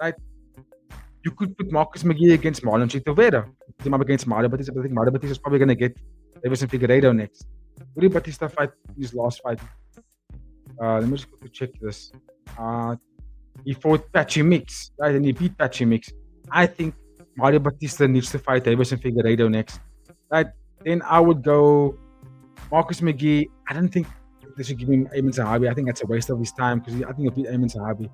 right? You could put Marcus McGhee against Marlon Chitavera. Put him up against Mario Batista, but I think Mario Batista is probably going to get Davison Figueiredo next. Who did Batista fight in his last fight? Let me just quickly check this. He fought Patchy Mix, right? And he beat Patchy Mix. I think Mario Batista needs to fight Davison Figueiredo next, right? Then I would go Marcus McGhee. I don't think they should give him Ayman Zahabi. I think that's a waste of his time, because I think he'll beat Ayman Zahabi.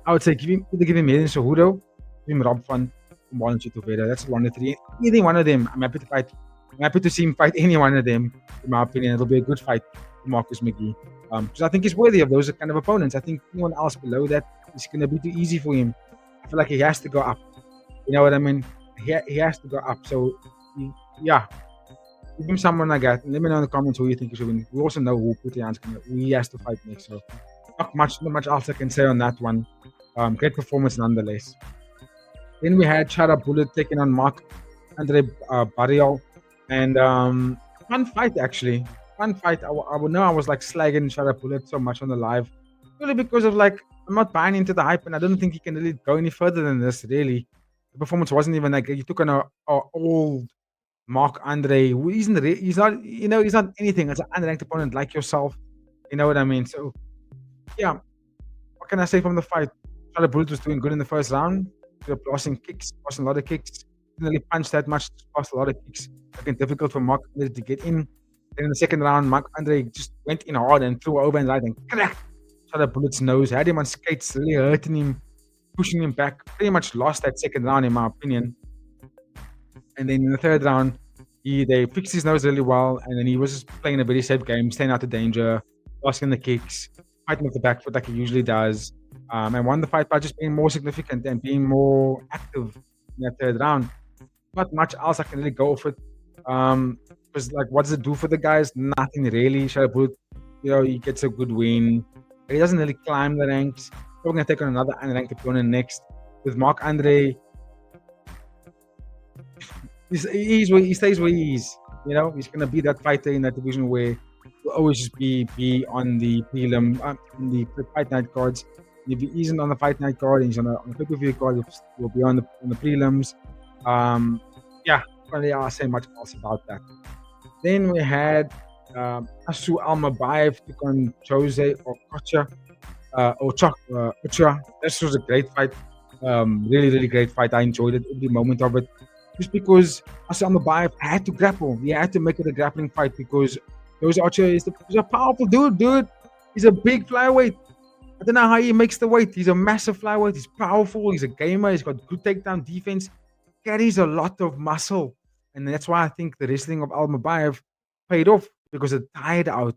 I would say either give him Edrin Cejudo, give him Rob Font, Marlon Chitavera. That's 1 of 3. Either one of them, I'm happy to fight. I'm happy to see him fight any one of them. In my opinion, it'll be a good fight for Marcus McGhee, because I think he's worthy of those kind of opponents. I think anyone else below that is going to be too easy for him. I feel like he has to go up. You know what I mean? He has to go up. So, yeah. Give him someone like that. Let me know in the comments who you think he should win. We also know who he has to fight next. So not much else I can say on that one. Great performance nonetheless. Then we had Chara Bullet taking on Marc-Andre Barrial. And fun fight actually. Fun fight. I would know I was like slagging Chara Bullet so much on the live. Really because of like, I'm not buying into the hype, and I don't think he can really go any further than this, really. The performance wasn't even like, he took on a old Marc-Andre. He's not anything. It's an unranked opponent like yourself. You know what I mean? So, yeah. What can I say from the fight? Chara Bullet was doing good in the first round. They were passing a lot of kicks. Didn't really punch that much, passed a lot of kicks. Making it difficult for Marc-Andre to get in. Then in the second round, Marc-Andre just went in hard and threw over and right and cracked Chara Bullet's nose. Had him on skates, really hurting him, pushing him back. Pretty much lost that second round, in my opinion. And then in the third round, they fixed his nose really well, and then he was just playing a very safe game, staying out of danger, asking the kicks, fighting with the back foot like he usually does, and won the fight by just being more significant and being more active in that third round. Not much else I can really go off it. Because like, what does it do for the guys? Nothing really. Sharaput, he gets a good win. But he doesn't really climb the ranks. We're gonna take on another unranked opponent next with Mark Andre. He stays where he is. He's gonna be that fighter in that division where he'll always just be on the prelim, on the fight night cards. If he isn't on the fight night card, and he's on the pay-per-view card, he'll be on the prelims. Yeah, really, I'll say much else about that. Then we had Asu Almabayev took on Jose Okocha. Ochoa. This was a great fight. Really, really great fight. I enjoyed it, every moment of it. Just because Asu Almabayev had to grapple. He had to make it a grappling fight because Jose Ochoa is a powerful dude. He's a big flyweight. I don't know how he makes the weight. He's a massive flyweight. He's powerful. He's a gamer. He's got good takedown defense. Carries a lot of muscle. And that's why I think the wrestling of Almabayev paid off because it tired out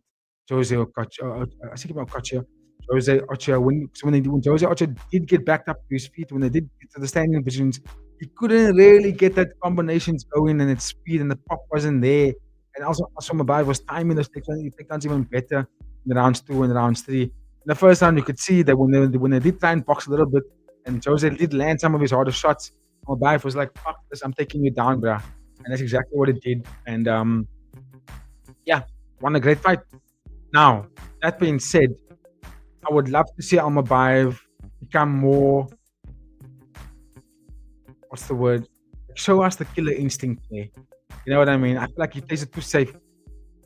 Jose Okocha. I think about Okocha. Jose Ochoa. When Jose Ochoa did get back up to his feet, when they did get to the standing positions, he couldn't really get that combinations going and its speed, and the pop wasn't there. And also Mabayev was timing those takedowns even better in rounds 2 and rounds 3. In the first round, you could see that when they did try and box a little bit, and Jose did land some of his harder shots, Mabayev was like, "Fuck this, I'm taking you down, bruh." And that's exactly what it did. And yeah, won a great fight. Now, that being said, I would love to see Almabayev become more, what's the word? Show us the killer instinct there. You know what I mean? I feel like he plays it too safe.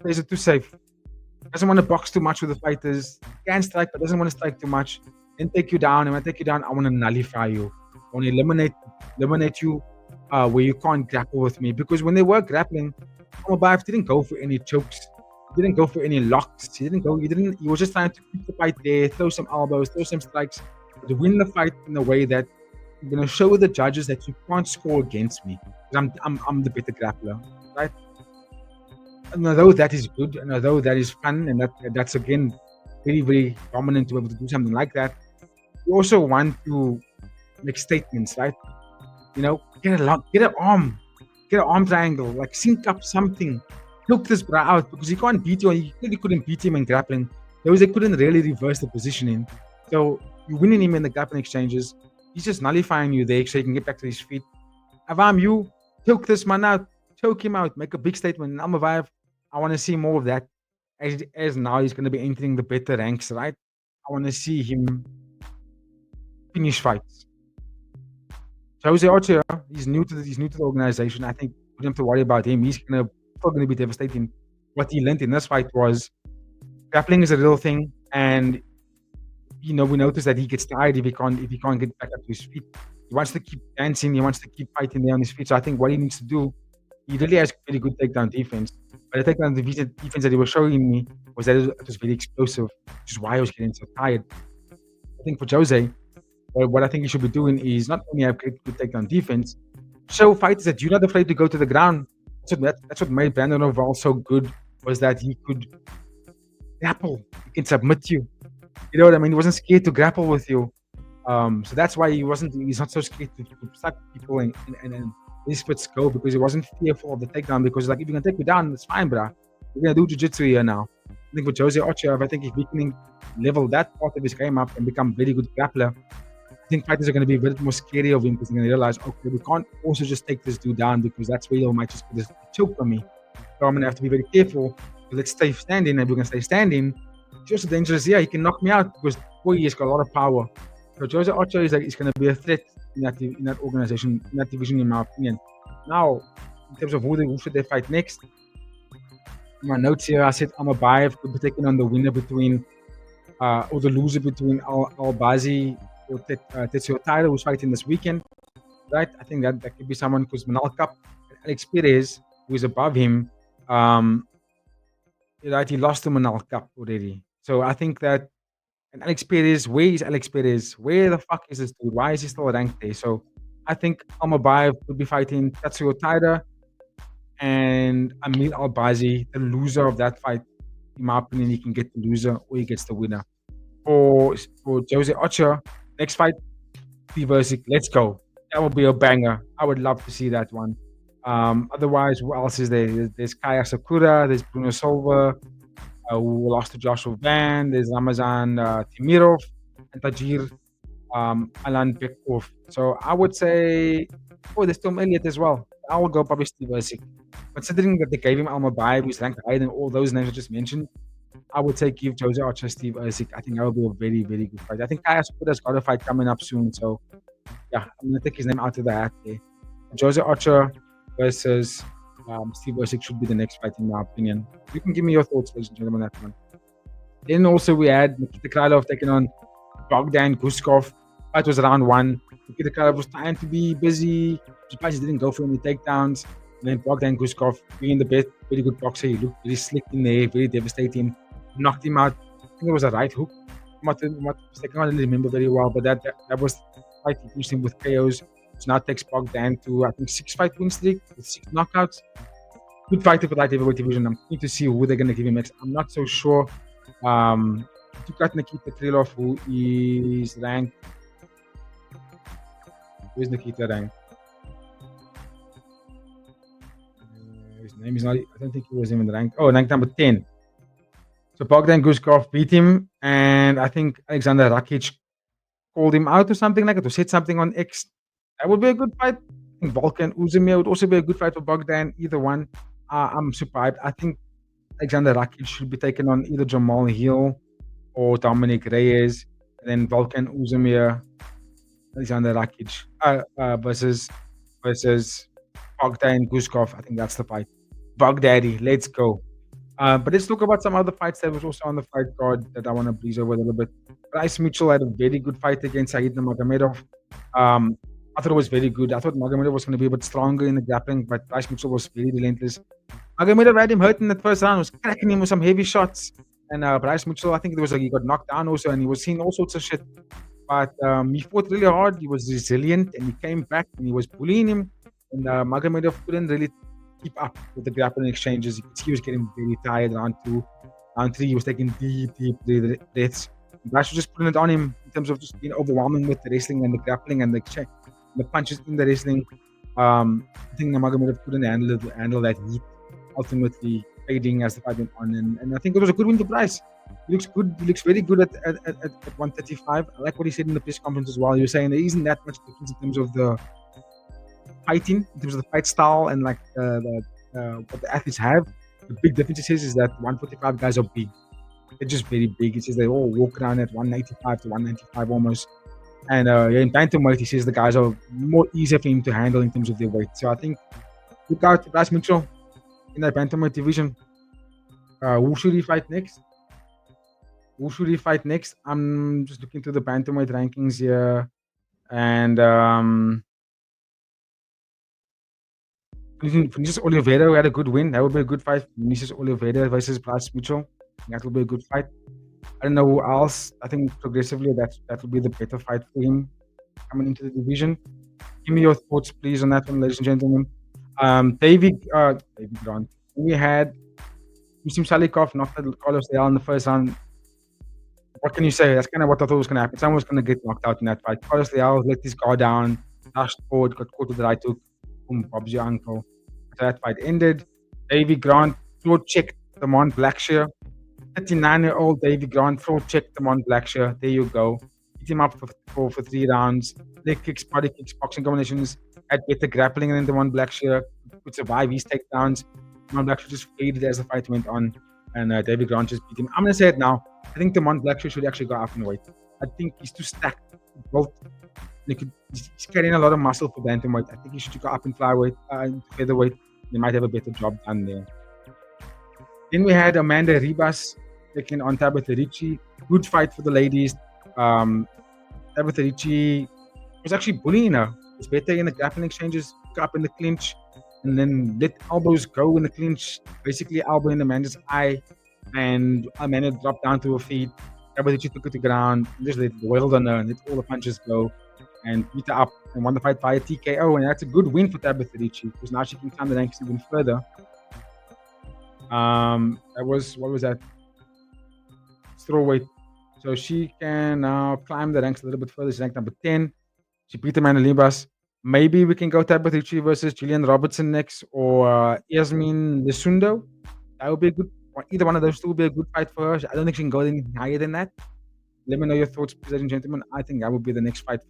Doesn't want to box too much with the fighters. Can strike, but doesn't want to strike too much. Then take you down. And when I take you down, I want to nullify you. I want to eliminate you where you can't grapple with me. Because when they were grappling, Almabayev didn't go for any chokes. He didn't go for any locks. He was just trying to keep the fight there, throw some elbows, throw some strikes, to win the fight in a way that I'm gonna show the judges that you can't score against me. Because I'm the better grappler, right? And although that is good, and although that is fun, and that's again very, very dominant to be able to do something like that, you also want to make statements, right? Get an arm triangle, like sync up something. Look this bra out because he can't beat you. He clearly couldn't beat him in grappling. They couldn't really reverse the positioning. So you're winning him in the grappling exchanges. He's just nullifying you there so he can get back to his feet. If I'm you, choke this man out. Choke him out. Make a big statement. Almabayev, I want to see more of that. As now he's going to be entering the better ranks, right? I want to see him finish fights. Jose Ochoa, he's new to the organization. I think we don't have to worry about him. He's still going to be devastating. What he learned in this fight was grappling is a real thing, and we noticed that he gets tired if he can't get back up to his feet. He wants to keep dancing. He wants to keep fighting there on his feet. So I think what he needs to do, he really has very good takedown defense. But the takedown defense that he was showing me was that it was very explosive, which is why I was getting so tired. I think for Jose, what I think he should be doing is not only have good takedown defense, show fighters that you're not afraid to go to the ground. That's what made Brandon Royval so good, was that he could grapple. He can submit you. You know what I mean? He wasn't scared to grapple with you. So that's why he's not so scared to suck people and his fits go, because he wasn't fearful of the takedown, because like, if you're gonna take me down, it's fine, bruh. We're gonna do jiu-jitsu here now. I think with Jose Ochoa, I think if he can level that part of his game up and become very good grappler, I think fighters are gonna be a bit more scary of him, because they're gonna realize, okay, we can't also just take this dude down, because that's where he might just get a choke on me. So I'm gonna have to be very careful. Let's stay standing, and we're gonna stay standing. He's also dangerous. Yeah, he can knock me out because boy, he's got a lot of power. So Jose Ochoa is going to be a threat in that organization, in that division, in my opinion. Now, in terms of who should they fight next, in my notes here, I said Almabayev could be taking on the winner between, or the loser between Albazi or Tetsuo Taira, who's fighting this weekend. Right? I think that could be someone, because Manal Cup, Alex Perez, who is above him, right? He lost to Manal Cup already. So I think that, and Alex Perez, where is Alex Perez? Where the fuck is this dude? Why is he still ranked there? So I think Almabayev would be fighting Tatsuo Taira and Amir Albazi, the loser of that fight. In my opinion, he can get the loser or he gets the winner. For Jose Ocho, next fight, Steve Ercik, let's go. That would be a banger. I would love to see that one. Otherwise, who else is there? There's Kaya Sakura, there's Bruno Silva, who lost to Joshua Van, there's Ramazan Timirov, and Tajir Alan Bekov. So I would say, oh, there's Tom Elliott as well. I will go probably Steve Ercik. Considering that they gave him Almabayev, who's ranked higher than all those names I just mentioned, I would say give Jose Ocho Steve Ercik. I think that would be a very, very good fight. I think Kaya Sakura's got a fight coming up soon. So yeah, I'm gonna take his name out of the hat there. Jose Ocho versus Steve Ercik should be the next fight in my opinion. You can give me your thoughts, ladies and gentlemen, on that one. Then also we had Nikita Krylov taking on Bogdan Guskov. Fight was round one. Nikita Krylov was trying to be busy. Surprised he didn't go for any takedowns. And then Bogdan Guskov, being the best, very good boxer, he looked very slick in there, very devastating. Knocked him out. I think it was a right hook. I don't remember very well, but that was the fight he pushed him with KOs. So now takes Bogdan to, I think, 6-fight win streak with 6 knockouts. Good fighter for light heavyweight division. I'm keen to see who they're going to give him next. I'm not so sure. You got Nikita Krylov, who is ranked. Where's Nikita ranked? His name is not. I don't think he was even ranked. Oh, ranked number 10. So Bogdan Guskov beat him, and I think Alexander Rakic called him out or something like it, or said something on X. That would be a good fight. I think Volkan Uzumir would also be a good fight for Bogdan. Either one. I'm super hyped. I think Alexander Rakic should be taken on either Jamal Hill or Dominic Reyes, and then Volkan Uzumir, Alexander Rakic versus Bogdan Guskov. I think that's the fight. Bogdaddy, let's go. But let's talk about some other fights that was also on the fight card that I want to breeze over a little bit. Bryce Mitchell had a very good fight against Said Nurmagomedov. I thought it was very good. I thought Magomedov was going to be a bit stronger in the grappling, but Bryce Mitchell was very relentless. Magomedov had him hurt in that first round, was cracking him with some heavy shots. And Bryce Mitchell, I think there was he got knocked down also, and he was seeing all sorts of shit. But he fought really hard. He was resilient, and he came back, and he was bullying him. And Magomedov couldn't really keep up with the grappling exchanges. You could see he was getting very tired. Round 2, round 3, he was taking deep breaths. Bryce was just putting it on him in terms of just being overwhelming with the wrestling and the grappling and the punches in the wrestling. I think Nurmagomedov couldn't handle that heat. Ultimately fading as the fight went on, and I think it was a good win for Bryce. He looks good. He looks very good at 135. I like what he said in the press conference as well. He was saying there isn't that much difference in terms of the fighting, in terms of the fight style and like what the athletes have. The big difference he says is that 145 guys are big. They're just very big. He says they all walk around at 185 to 195 almost. And in bantamweight, he says the guys are more easier for him to handle in terms of their weight. So I think look out for Bryce Mitchell in that bantamweight division. Who should he fight next? I'm just looking through the bantamweight rankings here, and Vinicius Oliveira had a good win. That would be a good fight. Vinicius Oliveira versus Bryce Mitchell. That will be a good fight. I don't know who else. I think progressively that will be the better fight for him coming into the division. Give me your thoughts, please, on that one, ladies and gentlemen. David Grant. We had Muslim Salikov knocked out Carlos Leal in the first round. What can you say? That's kind of what I thought was going to happen. Someone was going to get knocked out in that fight. Carlos Leal let his guard down, dashed forward, got caught with the right hook. Boom, Bob's your uncle. So that fight ended. David Grant throat checked Damon Blackshear. 39-year-old David Grant throat checked Damon Blackshear. There you go. Hit him up for 3 rounds. Leg kicks, body kicks, boxing combinations. Had better grappling than Damon Blackshear. Could survive his takedowns. Damon Blackshear just faded as the fight went on. And David Grant just beat him. I'm going to say it now. I think Damon Blackshear should actually go up in weight. I think he's too stacked. He's carrying a lot of muscle for bantamweight. I think he should go up in flyweight, featherweight. They might have a better job done there. Then we had Amanda Ribas taking on Tabitha Ricci. Good fight for the ladies. Tabitha Ricci was actually bullying her. Was better in the grappling exchanges, got up in the clinch, and then let elbows go in the clinch. Basically, elbow in Amanda's eye, and Amanda dropped down to her feet. Tabitha took it to the ground, just wailed on her and let all the punches go and beat her up and won the fight via TKO. And that's a good win for Tabitha because now she can climb the ranks even further. That was, what was that? Strawweight. So she can now climb the ranks a little bit further. She's ranked number 10. She beat Amanda Libas. Maybe we can go Tabitha versus Gillian Robertson next, or Yasmin Lesundo. That would be a good. Either one of those two would be a good fight for her. I don't think she can go any higher than that. Let me know your thoughts, ladies and gentlemen. I think that would be the next fight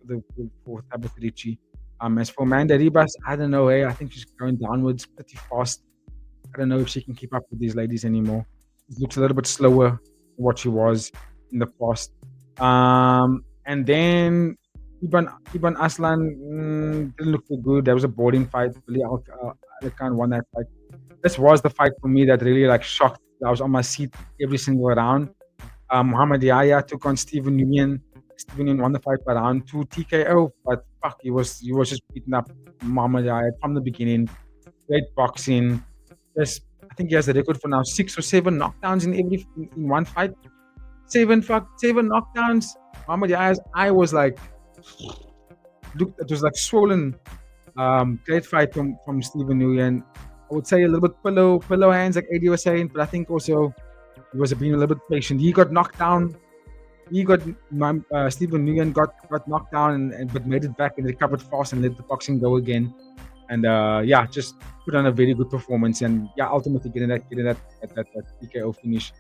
for Tabitha. As for Amanda Ribas, I don't know. Hey, I think she's going downwards pretty fast. I don't know if she can keep up with these ladies anymore. She looks a little bit slower than what she was in the past. And then Iban Aslan didn't look too good. That was a boring fight. Really, Alkan won that fight. This was the fight for me that really shocked. I was on my seat every single round. Muhammad Yahya took on Steven Nguyen. Steven Nguyen won the fight by round 2 TKO, but fuck, he was just beating up Muhammad Yahya from the beginning. Great boxing. I think he has the record for now 6 or 7 knockdowns in one fight. 7 knockdowns. Muhammad Yahya's eye was it was swollen. Great fight from Steven Nguyen. I would say a little bit pillow hands, like Eddie was saying, but I think also he was being a little bit patient. He got knocked down. Steven Nguyen got knocked down, but made it back and recovered fast and let the boxing go again. And just put on a very good performance. And ultimately getting that TKO finish.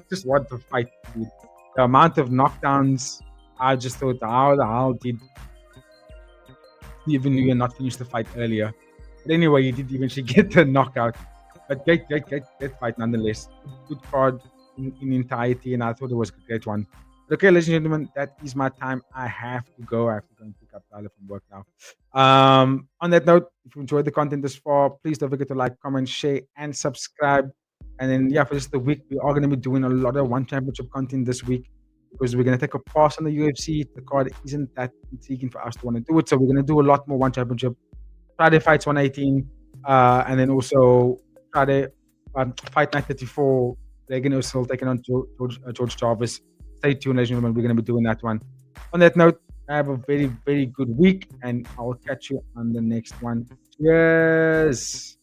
Just what the fight, dude. The amount of knockdowns, I just thought, how the hell did Steven Nguyen not finish the fight earlier? But anyway, he did eventually get the knockout. But great fight nonetheless. Good card in entirety, and I thought it was a great one. But okay, ladies and gentlemen, that is my time. I have to go. I have to go and pick up Tyler from work now. On that note, if you enjoyed the content this far, please don't forget to like, comment, share, and subscribe. And then, for just the week, we are going to be doing a lot of One Championship content this week because we're going to take a pass on the UFC. The card isn't that intriguing for us to want to do it. So we're going to do a lot more One Championship. Friday Fights 118. And then also Friday Fight Night 34. They're going to still taking on George Jarvis. Stay tuned, ladies and gentlemen. We're going to be doing that one. On that note, have a very, very good week. And I'll catch you on the next one. Cheers.